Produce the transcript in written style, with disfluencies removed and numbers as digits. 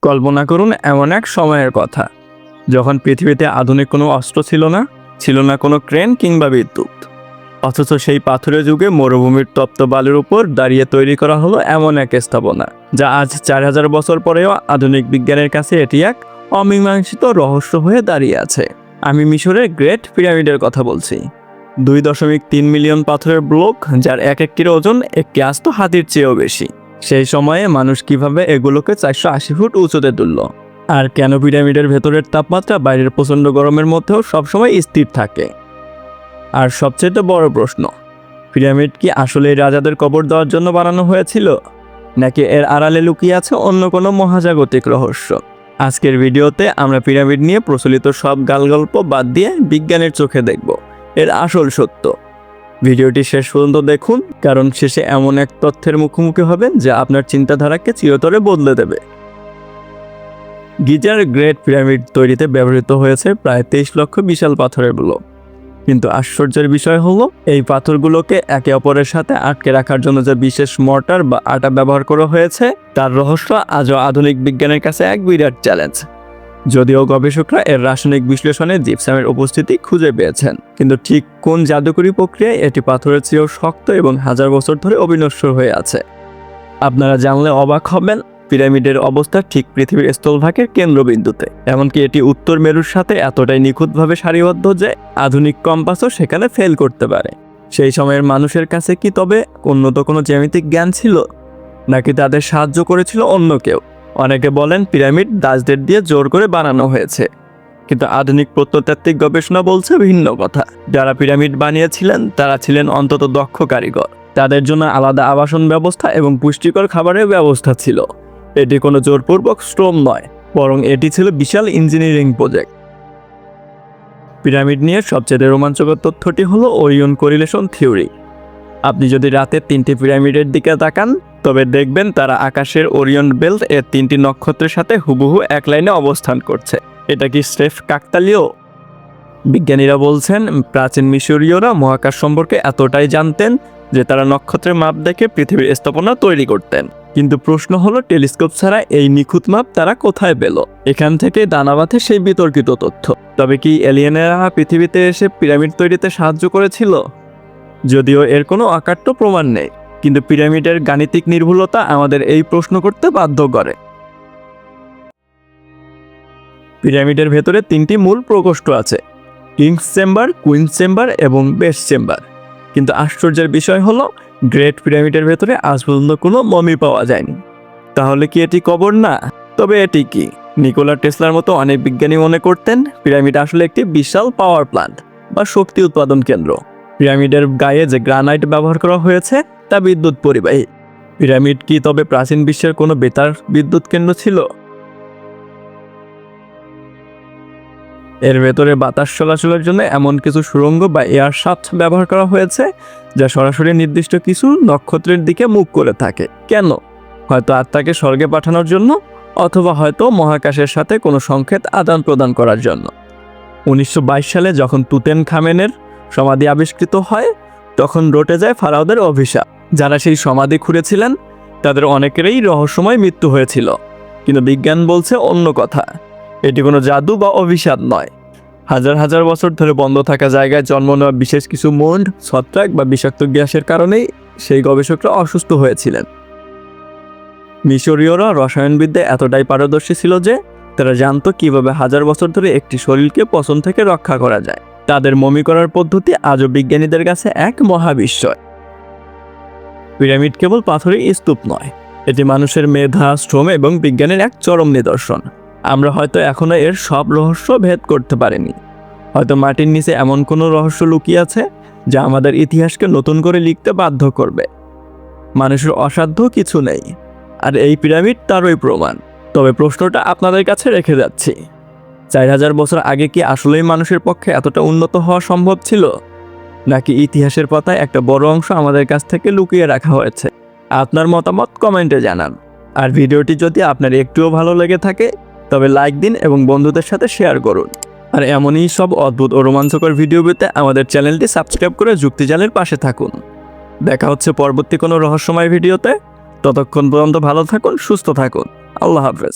কল্পনা করুন এমন এক সময়ের কথা যখন পৃথিবীতে আধুনিক কোনো অস্ত্র ছিল না কোনো ক্রেন কিংবা বিদ্যুৎ। অথচ সেই পাথুরে যুগে মরুভূমির তপ্ত বালুর উপর দাঁড়িয়ে তৈরি করা হলো এমন এক স্থাপনা যা আজ 4000 বছর পরেও আধুনিক বিজ্ঞানের কাছে এটি এক অমীমাংসিত রহস্য হয়ে দাঁড়িয়ে আছে। আমি মিশরের গ্রেট পিরামিডের কথা বলছি। 2.3 মিলিয়ন পাথরের ব্লক, যার এক একটির ওজন একটি আস্ত হাতির চেয়েও বেশি। সেই সময়ে মানুষ কিভাবে এগুলোকে 480 ফুট উঁচুতে তুলল? আর কেন পিরামিডের ভেতরের তাপমাত্রা বাইরের প্রচণ্ড গরমের মধ্যেও সবসময় স্থির থাকে? আর সবচেয়ে বড় প্রশ্ন, পিরামিড কি আসলে রাজাদের কবর দেওয়ার জন্য বানানো হয়েছিল, নাকি এর আড়ালে লুকিয়ে আছে অন্য কোনো মহাজাগতিক রহস্য? আজকের ভিডিওতে আমরা পিরামিড নিয়ে প্রচলিত সব গালগল্প বাদ দিয়ে বিজ্ঞানের চোখে দেখব এর আসল সত্য। ভিডিওটি শেষ পর্যন্ত দেখুন, কারণ শেষে এমন এক তথ্যের মুখোমুখি হবেন যা আপনার চিন্তাধারাকে চিরতরে বদলে দেবে। গিজার গ্রেট পিরামিড তৈরিতে ব্যবহৃত হয়েছে প্রায় 23 লক্ষ বিশাল পাথরের ব্লক। কিন্তু আশ্চর্যের বিষয় হলো, এই পাথরগুলোকে একে অপরের সাথে আটকে রাখার জন্য যে বিশেষ মর্টার বা আটা ব্যবহার করা হয়েছে তার রহস্য আজও আধুনিক বিজ্ঞানের কাছে এক বিরাট চ্যালেঞ্জ। যদিও গবেষকরা এর রাসায়নিক বিশ্লেষণে জিপসামের উপস্থিতি খুঁজে পেয়েছেন, কিন্তু ঠিক কোন জাদুকরী প্রক্রিয়ায় এটি পাথরের চেয়েও শক্ত এবং হাজার বছর ধরে অবিনশ্বর হয়ে আছে? আপনারা জানলে অবাক হবেন, পিরামিডের অবস্থা ঠিক পৃথিবীর স্থলভাগের কেন্দ্রবিন্দুতে। এমনকি এটি উত্তর মেরুর সাথে এতটাই নিখুঁতভাবে সারিবদ্ধ যে আধুনিক কম্পাসও সেখানে ফেল করতে পারে। সেই সময়ের মানুষের কাছে কি তবে উন্নত কোনো জ্যামিতিক জ্ঞান ছিল, নাকি তাদের সাহায্য করেছিল অন্য কেউ? অনেকে বলেন পিরামিড দাসদের দিয়ে জোর করে বানানো হয়েছে, কিন্তু আধুনিক প্রত্নতাত্ত্বিক গবেষণা বলছে ভিন্ন কথা। যারা পিরামিড বানিয়েছিলেন তারা ছিলেন অন্তত দক্ষ কারিগর। তাদের জন্য আলাদা আবাসন ব্যবস্থা এবং পুষ্টিকর খাবারের ব্যবস্থা ছিল। এটি কোনো জোরপূর্বক শ্রম নয়, বরং এটি ছিল বিশাল ইঞ্জিনিয়ারিং প্রজেক্ট। পিরামিড নিয়ে সবচেয়ে রোমাঞ্চকর তথ্যটি হলো ওরিয়ন কোরিলেশন থিওরি। আপনি যদি রাতে 3টি পিরামিডের দিকে তাকান, তবে দেখবেন তারা আকাশের ওরিয়ন বেল্ট এর 3টি নক্ষত্রের সাথে হুবহু এক লাইনে অবস্থান করছে। এটা কি স্রেফ কাকতালীয়? বিজ্ঞানীরা বলছেন প্রাচীন মিশরীয়রা মহাকাশ সম্পর্কে এতটাই জানতেন যে তারা নক্ষত্রের মাপ দেখে পৃথিবীর স্থাপনা তৈরি করতেন। কিন্তু প্রশ্ন হলো, টেলিস্কোপ ছাড়া এই নিখুঁত মাপ তারা কোথায় পেল? এখান থেকে দানা বাঁধে সেই বিতর্কিত তথ্য। তবে কি এলিয়েনেরা পৃথিবীতে এসে পিরামিড তৈরিতে সাহায্য করেছিল? যদিও এর কোনো অকাট্য প্রমাণ নেই, কিন্তু পিরামিডের গাণিতিক নির্ভুলতা আমাদের এই প্রশ্ন করতে বাধ্য করে। পিরামিডের ভেতরে 3টি মূল প্রকোষ্ঠ আছে: কিংস চেম্বার, কুইন্স চেম্বার এবং বেস চেম্বার। কিন্তু আশ্চর্যের বিষয় হলো, গ্রেট পিরামিডের ভেতরে আজ পর্যন্ত কোনো মমি পাওয়া যায়নি। তাহলে কি এটি কবর না? তবে এটি কি? নিকোলা টেসলার মতো অনেক বিজ্ঞানী মনে করতেন পিরামিড আসলে একটি বিশাল পাওয়ার প্ল্যান্ট বা শক্তি উৎপাদন কেন্দ্র। পিরামিডের গায়ে যে গ্রানাইট ব্যবহার করা হয়েছে তা বিদ্যুৎ পরিবাহী। পিরামিড কি তবে প্রাচীন বিশ্বের কোনো বেতার বিদ্যুৎ কেন্দ্র ছিল? এর ভেতরে বাতাস চলাচলের জন্য এমন কিছু সুড়ঙ্গ বা এয়ার শাফট ব্যবহার করা হয়েছে যা সরাসরি নির্দিষ্ট কিছু নক্ষত্রের দিকে মুখ করে থাকে। কেন? হয়তো আত্মাকে স্বর্গে পাঠানোর জন্য, অথবা হয়তো মহাকাশের সাথে কোনো সংকেত আদান প্রদান করার জন্য। 1922 সালে যখন তুতেনখামেনের সমাধি আবিষ্কৃত হয়, তখন রটে যায় ফারাওদের অভিশাপ। যারা সেই সমাধি খুঁড়েছিলেন তাদের অনেকেরই রহস্যময় মৃত্যু হয়েছিল। কিন্তু বিজ্ঞান বলছে অন্য কথা। এটি কোনো জাদু বা অভিশাপ নয়। হাজার হাজার বছর ধরে বন্ধ থাকা জায়গায় জন্ম নেওয়া বিশেষ কিছু মন্ড, ছত্রাক বা বিষাক্ত গ্যাসের কারণেই সেই গবেষকরা অসুস্থ হয়েছিলেন। মিশরীয়রা রসায়নবিদ্যায় এতটাই পারদর্শী ছিল যে তারা জানতো কিভাবে হাজার বছর ধরে একটি শরীরকে পচন থেকে রক্ষা করা যায়। তাদের মমি করার পদ্ধতি আজও বিজ্ঞানীদের কাছে এক মহাবিস্ময়। পিরামিড কেবল পাথরের স্তূপ নয়, এটি মানুষের মেধা, শ্রম এবং বিজ্ঞানের এক চরম নিদর্শন। আমরা হয়তো এখনো এর সব রহস্য ভেদ করতে পারিনি। হয়তো মাটির নিচে এমন কোনো রহস্য লুকিয়ে আছে যা আমাদের ইতিহাসকে নতুন করে লিখতে বাধ্য করবে। মানুষের অসাধ্য কিছু নেই, আর এই পিরামিড তারই প্রমাণ। তবে প্রশ্নটা আপনাদের কাছে রেখে যাচ্ছি, 4000 বছর আগে কি আসলেই মানুষের পক্ষে এতটা উন্নত হওয়া সম্ভব ছিল, নাকি ইতিহাসের পাতায় একটা বড় অংশ আমাদের কাছ থেকে লুকিয়ে রাখা হয়েছে? আপনার মতামত কমেন্টে জানান। আর ভিডিওটি যদি আপনার একটুও ভালো লেগে থাকে তবে লাইক দিন এবং বন্ধুদের সাথে শেয়ার করুন। আর এমনই সব অদ্ভুত ও রোমাঞ্চকর ভিডিও পেতে আমাদের চ্যানেলটি সাবস্ক্রাইব করে যুক্তিজালের পাশে থাকুন। দেখা হচ্ছে পরবর্তী কোনো রহস্যময় ভিডিওতে। ততক্ষণ পর্যন্ত ভালো থাকুন, সুস্থ থাকুন। আল্লাহ হাফেজ।